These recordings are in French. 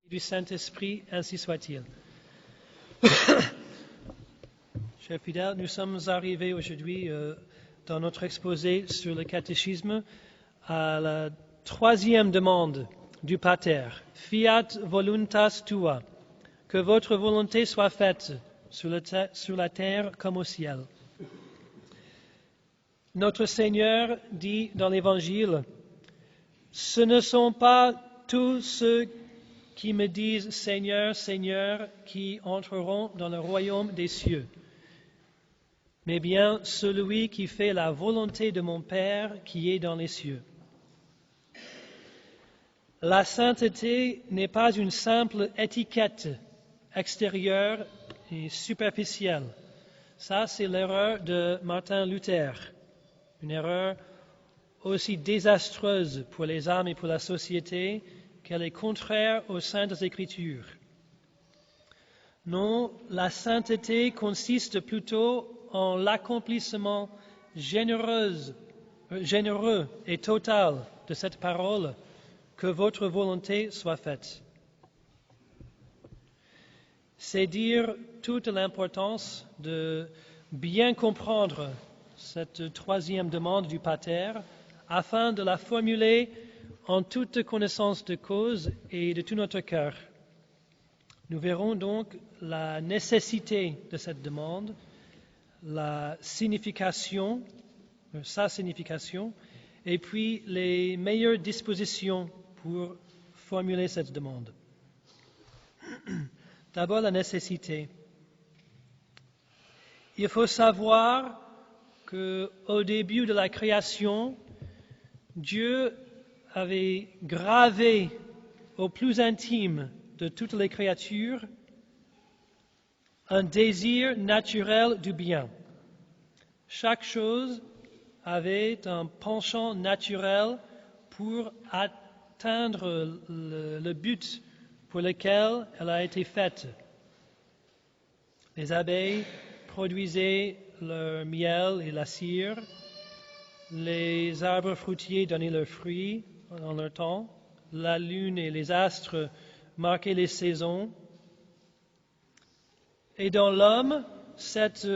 Du Saint-Esprit, ainsi soit-il. Chers fidèles, nous sommes arrivés aujourd'hui dans notre exposé sur le catéchisme à la troisième demande du Pater. Fiat voluntas tua, que votre volonté soit faite sur la terre comme au ciel. Notre Seigneur dit dans l'Évangile, « Ce ne sont pas tous ceux qui me disent Seigneur, Seigneur, qui entreront dans le royaume des cieux, mais bien celui qui fait la volonté de mon Père qui est dans les cieux. » La sainteté n'est pas une simple étiquette extérieure et superficielle. Ça, c'est l'erreur de Martin Luther, une erreur aussi désastreuse pour les âmes et pour la société qu'elle est contraire aux Saintes Écritures. Non, la sainteté consiste plutôt en l'accomplissement généreux et total de cette parole, que votre volonté soit faite. C'est dire toute l'importance de bien comprendre cette troisième demande du Pater afin de la formuler en toute connaissance de cause et de tout notre cœur. Nous verrons donc la nécessité de cette demande, sa signification, et puis les meilleures dispositions pour formuler cette demande. D'abord, la nécessité. Il faut savoir qu'au début de la création, Dieu avait gravé au plus intime de toutes les créatures un désir naturel du bien. Chaque chose avait un penchant naturel pour atteindre le but pour lequel elle a été faite. Les abeilles produisaient leur miel et la cire, les arbres fruitiers donnaient leurs fruits dans leur temps, la lune et les astres marquaient les saisons. Et dans l'homme, cette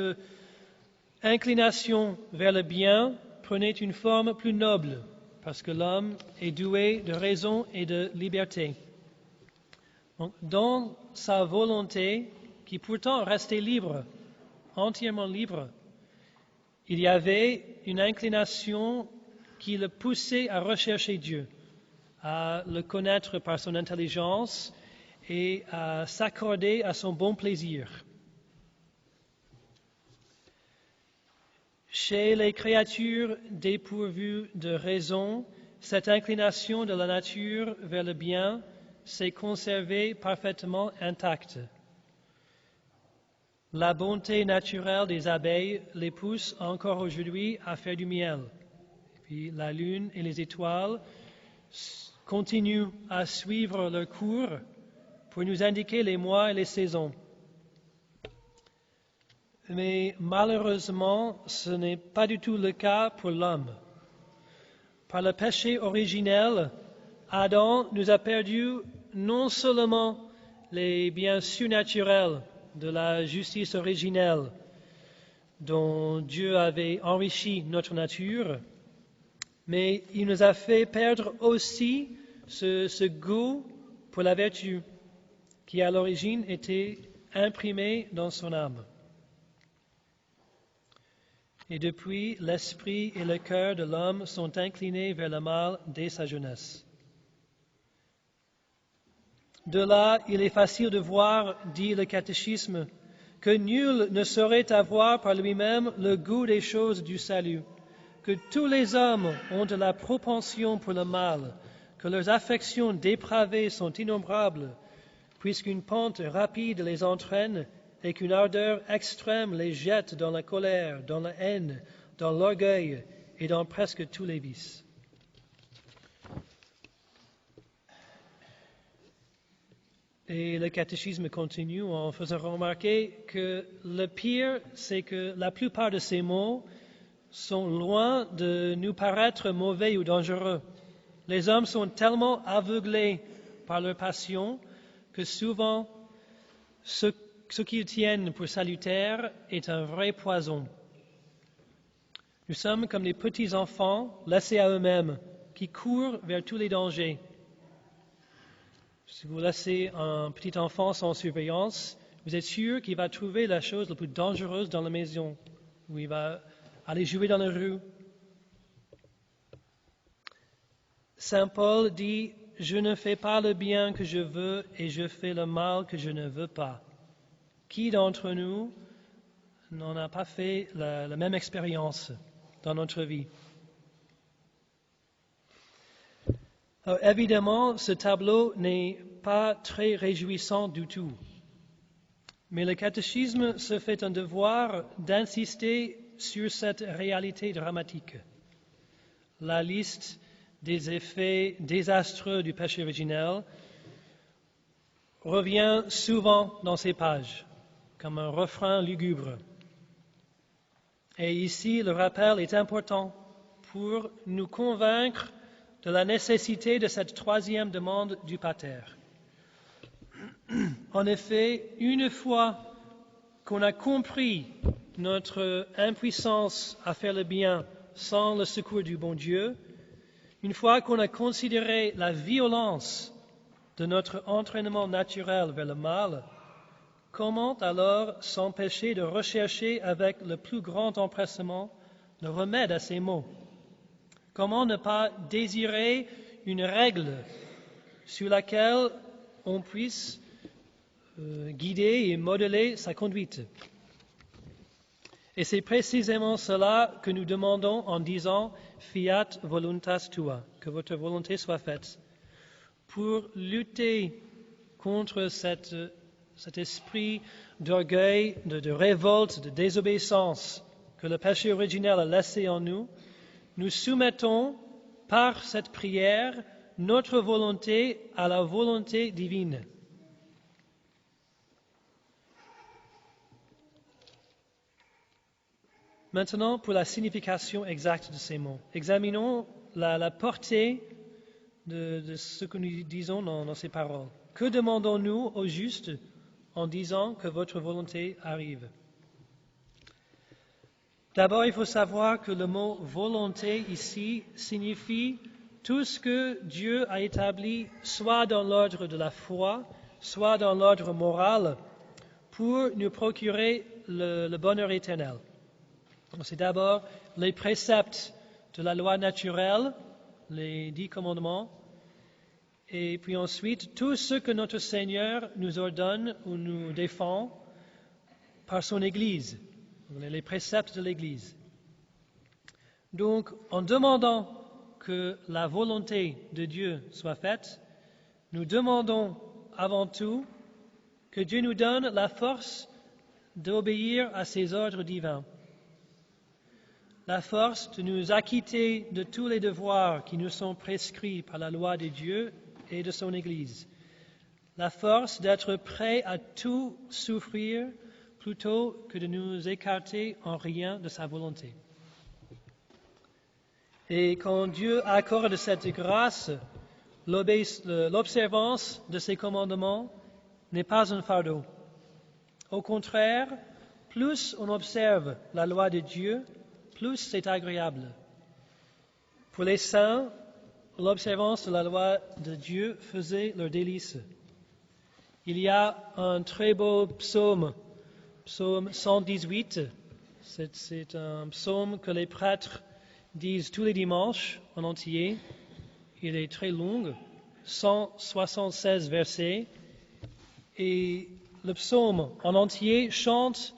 inclination vers le bien prenait une forme plus noble, parce que l'homme est doué de raison et de liberté. Donc, dans sa volonté, qui pourtant restait libre, entièrement libre, il y avait une inclination qui le poussait à rechercher Dieu, à le connaître par son intelligence et à s'accorder à son bon plaisir. Chez les créatures dépourvues de raison, cette inclination de la nature vers le bien s'est conservée parfaitement intacte. La bonté naturelle des abeilles les pousse encore aujourd'hui à faire du miel. Et puis la lune et les étoiles continuent à suivre leur cours pour nous indiquer les mois et les saisons. Mais malheureusement, ce n'est pas du tout le cas pour l'homme. Par le péché originel, Adam nous a perdu non seulement les biens surnaturels de la justice originelle dont Dieu avait enrichi notre nature, mais il nous a fait perdre aussi ce goût pour la vertu qui à l'origine était imprimé dans son âme. Et depuis, l'esprit et le cœur de l'homme sont inclinés vers le mal dès sa jeunesse. De là, il est facile de voir, dit le catéchisme, que nul ne saurait avoir par lui-même le goût des choses du salut, que tous les hommes ont de la propension pour le mal, que leurs affections dépravées sont innombrables, puisqu'une pente rapide les entraîne et qu'une ardeur extrême les jette dans la colère, dans la haine, dans l'orgueil et dans presque tous les vices. Et le catéchisme continue en faisant remarquer que le pire, c'est que la plupart de ces maux sont loin de nous paraître mauvais ou dangereux. Les hommes sont tellement aveuglés par leur passion que souvent ce qu'ils tiennent pour salutaire est un vrai poison. Nous sommes comme des petits enfants laissés à eux-mêmes, qui courent vers tous les dangers. Si vous laissez un petit enfant sans surveillance, vous êtes sûr qu'il va trouver la chose la plus dangereuse dans la maison, où il va aller jouer dans la rue. Saint Paul dit, « Je ne fais pas le bien que je veux et je fais le mal que je ne veux pas. » Qui d'entre nous n'en a pas fait la même expérience dans notre vie? Alors, évidemment, ce tableau n'est pas très réjouissant du tout. Mais le catéchisme se fait un devoir d'insister sur cette réalité dramatique. La liste des effets désastreux du péché originel revient souvent dans ces pages, comme un refrain lugubre. Et ici, le rappel est important pour nous convaincre de la nécessité de cette troisième demande du Pater. En effet, une fois qu'on a compris notre impuissance à faire le bien sans le secours du bon Dieu, une fois qu'on a considéré la violence de notre entraînement naturel vers le mal, comment alors s'empêcher de rechercher avec le plus grand empressement le remède à ces maux? Comment ne pas désirer une règle sur laquelle on puisse guider et modeler sa conduite? Et c'est précisément cela que nous demandons en disant « Fiat voluntas tua », que votre volonté soit faite, pour lutter contre cet esprit d'orgueil, de révolte, de désobéissance que le péché originel a laissé en nous. Nous soumettons par cette prière notre volonté à la volonté divine. Maintenant, pour la signification exacte de ces mots, examinons la portée de ce que nous disons dans ces paroles. Que demandons-nous au juste en disant que votre volonté arrive? D'abord, il faut savoir que le mot volonté ici signifie tout ce que Dieu a établi, soit dans l'ordre de la foi, soit dans l'ordre moral, pour nous procurer le bonheur éternel. C'est d'abord les préceptes de la loi naturelle, les 10 commandements, et puis ensuite tout ce que notre Seigneur nous ordonne ou nous défend par son Église, les préceptes de l'Église. Donc, en demandant que la volonté de Dieu soit faite, nous demandons avant tout que Dieu nous donne la force d'obéir à ses ordres divins, la force de nous acquitter de tous les devoirs qui nous sont prescrits par la loi de Dieu et de son Église, la force d'être prêt à tout souffrir plutôt que de nous écarter en rien de sa volonté. Et quand Dieu accorde cette grâce, l'observance de ses commandements n'est pas un fardeau. Au contraire, plus on observe la loi de Dieu, plus c'est agréable. Pour les saints, l'observance de la loi de Dieu faisait leur délice. Il y a un très beau psaume, psaume 118. C'est un psaume que les prêtres disent tous les dimanches en entier. Il est très long, 176 versets. Et le psaume en entier chante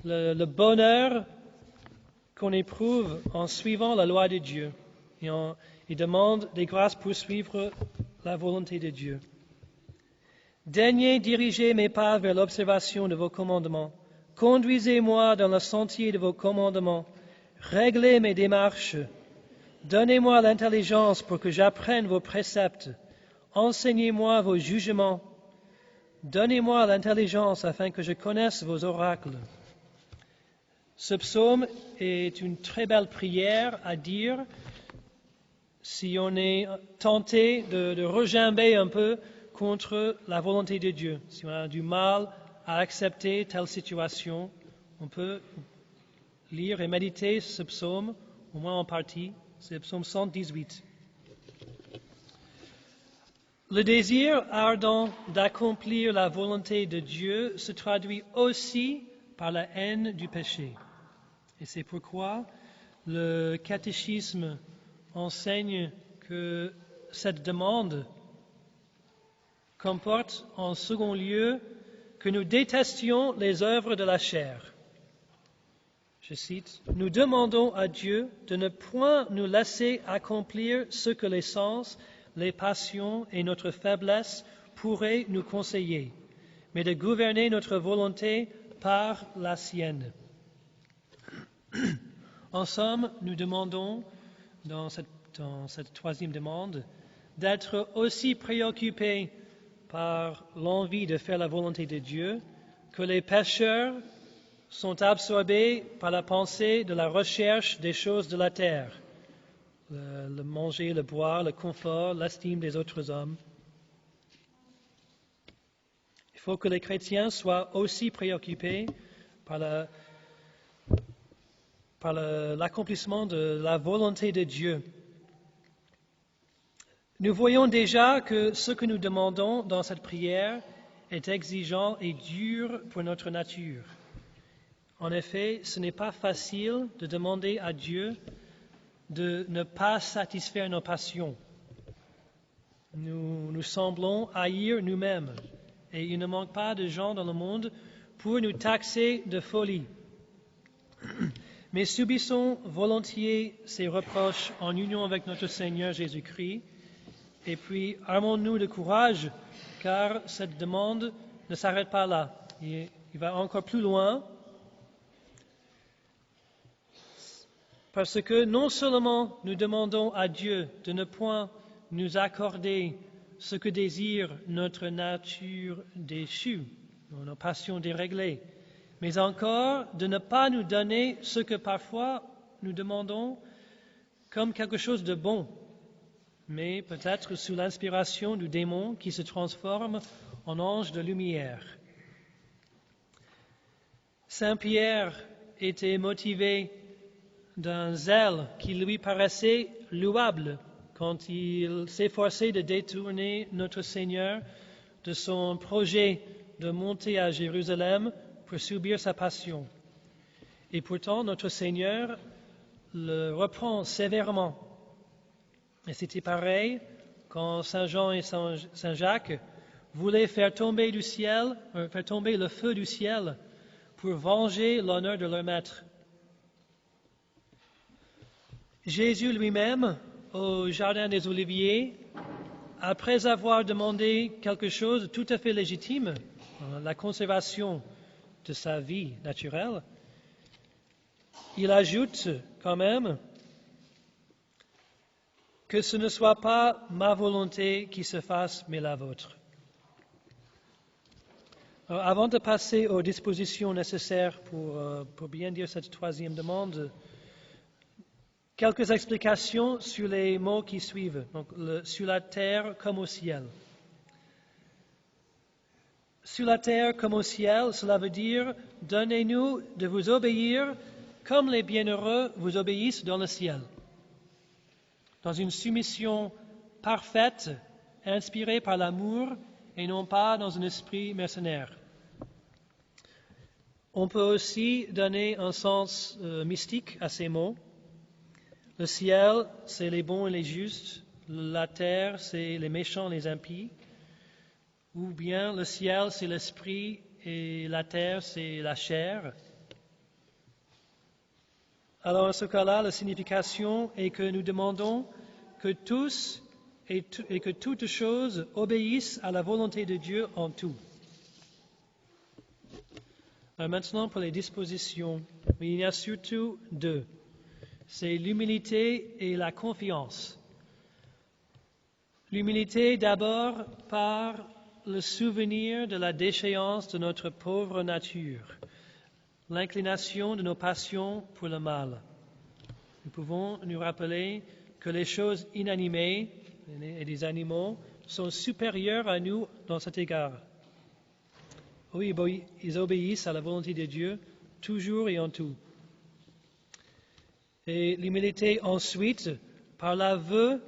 le bonheur qu'on éprouve en suivant la loi de Dieu. Et il demande des grâces pour suivre la volonté de Dieu. Daignez diriger mes pas vers l'observation de vos commandements. Conduisez-moi dans le sentier de vos commandements. Réglez mes démarches. Donnez-moi l'intelligence pour que j'apprenne vos préceptes. Enseignez-moi vos jugements. Donnez-moi l'intelligence afin que je connaisse vos oracles. Ce psaume est une très belle prière à dire si on est tenté de regimber un peu contre la volonté de Dieu. Si on a du mal à accepter telle situation, on peut lire et méditer ce psaume, au moins en partie, c'est le psaume 118. Le désir ardent d'accomplir la volonté de Dieu se traduit aussi par la haine du péché. Et c'est pourquoi le catéchisme enseigne que cette demande comporte en second lieu que nous détestions les œuvres de la chair. Je cite, « Nous demandons à Dieu de ne point nous laisser accomplir ce que les sens, les passions et notre faiblesse pourraient nous conseiller, mais de gouverner notre volonté par la sienne. » En somme, nous demandons, dans cette troisième demande, d'être aussi préoccupés par l'envie de faire la volonté de Dieu que les pécheurs sont absorbés par la pensée de la recherche des choses de la terre, le manger, le boire, le confort, l'estime des autres hommes. Il faut que les chrétiens soient aussi préoccupés par l'accomplissement de la volonté de Dieu. Nous voyons déjà que ce que nous demandons dans cette prière est exigeant et dur pour notre nature. En effet, ce n'est pas facile de demander à Dieu de ne pas satisfaire nos passions. Nous semblons haïr nous-mêmes et il ne manque pas de gens dans le monde pour nous taxer de folie. Mais subissons volontiers ces reproches en union avec notre Seigneur Jésus-Christ et puis armons-nous de courage car cette demande ne s'arrête pas là. Il va encore plus loin. Parce que non seulement nous demandons à Dieu de ne point nous accorder ce que désire notre nature déchue, nos passions déréglées, mais encore de ne pas nous donner ce que parfois nous demandons comme quelque chose de bon, mais peut-être sous l'inspiration du démon qui se transforme en ange de lumière. Saint Pierre était motivé d'un zèle qui lui paraissait louable quand il s'efforçait de détourner notre Seigneur de son projet de monter à Jérusalem pour subir sa passion. Et pourtant, notre Seigneur le reprend sévèrement. Et c'était pareil quand Saint Jean et Saint Jacques voulaient faire tomber le feu du ciel pour venger l'honneur de leur maître. Jésus lui-même, au Jardin des Oliviers, après avoir demandé quelque chose de tout à fait légitime, la conservation de sa vie naturelle, il ajoute quand même que ce ne soit pas ma volonté qui se fasse, mais la vôtre. Alors, avant de passer aux dispositions nécessaires pour bien dire cette troisième demande, quelques explications sur les mots qui suivent, donc sur la terre comme au ciel. Sur la terre comme au ciel, cela veut dire « Donnez-nous de vous obéir comme les bienheureux vous obéissent dans le ciel ». Dans une soumission parfaite, inspirée par l'amour et non pas dans un esprit mercenaire. On peut aussi donner un sens mystique à ces mots. Le ciel, c'est les bons et les justes. La terre, c'est les méchants et les impies. Ou bien le ciel, c'est l'esprit et la terre, c'est la chair. Alors, en ce cas-là, la signification est que nous demandons que tous et que toutes choses obéissent à la volonté de Dieu en tout. Alors maintenant, pour les dispositions, il y en a surtout deux. C'est l'humilité et la confiance. L'humilité d'abord par le souvenir de la déchéance de notre pauvre nature, l'inclination de nos passions pour le mal. Nous pouvons nous rappeler que les choses inanimées et les animaux sont supérieurs à nous dans cet égard. Oui, ils obéissent à la volonté de Dieu, toujours et en tout. Et l'humilité ensuite, par l'aveu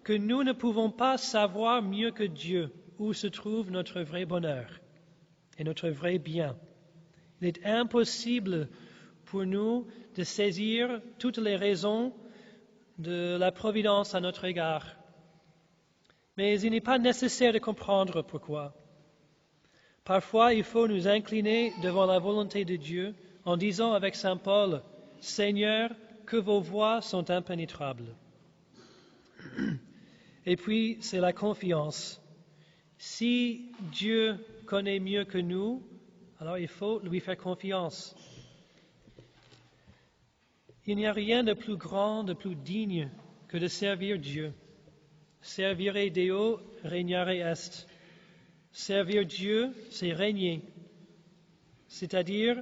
que nous ne pouvons pas savoir mieux que Dieu où se trouve notre vrai bonheur et notre vrai bien. Il est impossible pour nous de saisir toutes les raisons de la providence à notre égard. Mais il n'est pas nécessaire de comprendre pourquoi. Parfois, il faut nous incliner devant la volonté de Dieu en disant avec saint Paul, « Seigneur, que vos voies sont impénétrables. » Et puis, c'est la confiance. Si Dieu connaît mieux que nous, alors il faut lui faire confiance. Il n'y a rien de plus grand, de plus digne que de servir Dieu. Servire Deo, regnare est. Servir Dieu, c'est régner. C'est-à-dire,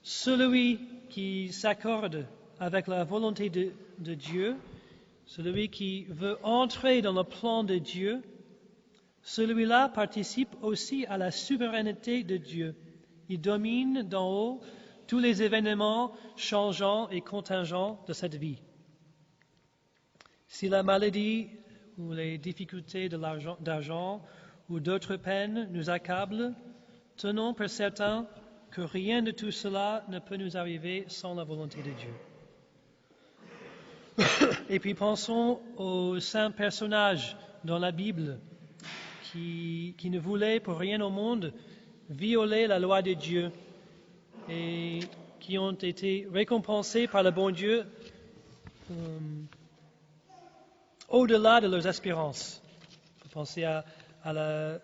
celui qui s'accorde avec la volonté de Dieu, celui qui veut entrer dans le plan de Dieu, celui-là participe aussi à la souveraineté de Dieu. Il domine d'en haut tous les événements changeants et contingents de cette vie. Si la maladie ou les difficultés d'argent ou d'autres peines nous accablent, tenons pour certain que rien de tout cela ne peut nous arriver sans la volonté de Dieu. Et puis pensons aux saints personnages dans la Bible qui ne voulaient pour rien au monde violer la loi de Dieu et qui ont été récompensés par le bon Dieu au-delà de leurs espérances. Pensez à la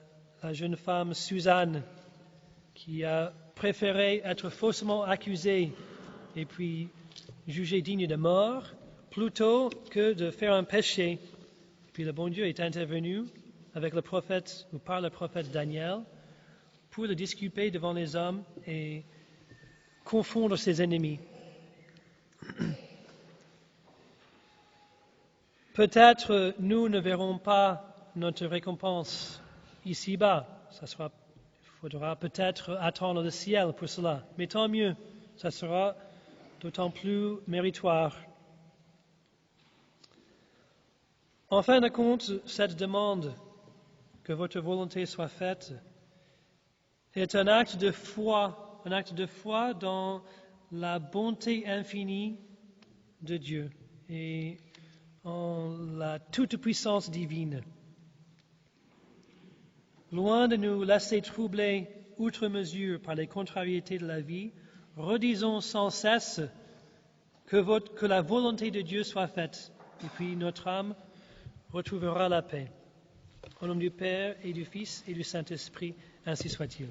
jeune femme Suzanne qui a préféré être faussement accusée et puis jugée digne de mort plutôt que de faire un péché. Puis le bon Dieu est intervenu avec le prophète ou par le prophète Daniel pour le disculper devant les hommes et confondre ses ennemis. Peut-être nous ne verrons pas notre récompense ici-bas. Il faudra peut-être attendre le ciel pour cela. Mais tant mieux, ça sera d'autant plus méritoire. En fin de compte, cette demande que votre volonté soit faite est un acte de foi dans la bonté infinie de Dieu et en la toute-puissance divine. Loin de nous laisser troubler outre mesure par les contrariétés de la vie, redisons sans cesse que la volonté de Dieu soit faite, et puis notre âme retrouvera la paix. Au nom du Père et du Fils et du Saint-Esprit, ainsi soit-il.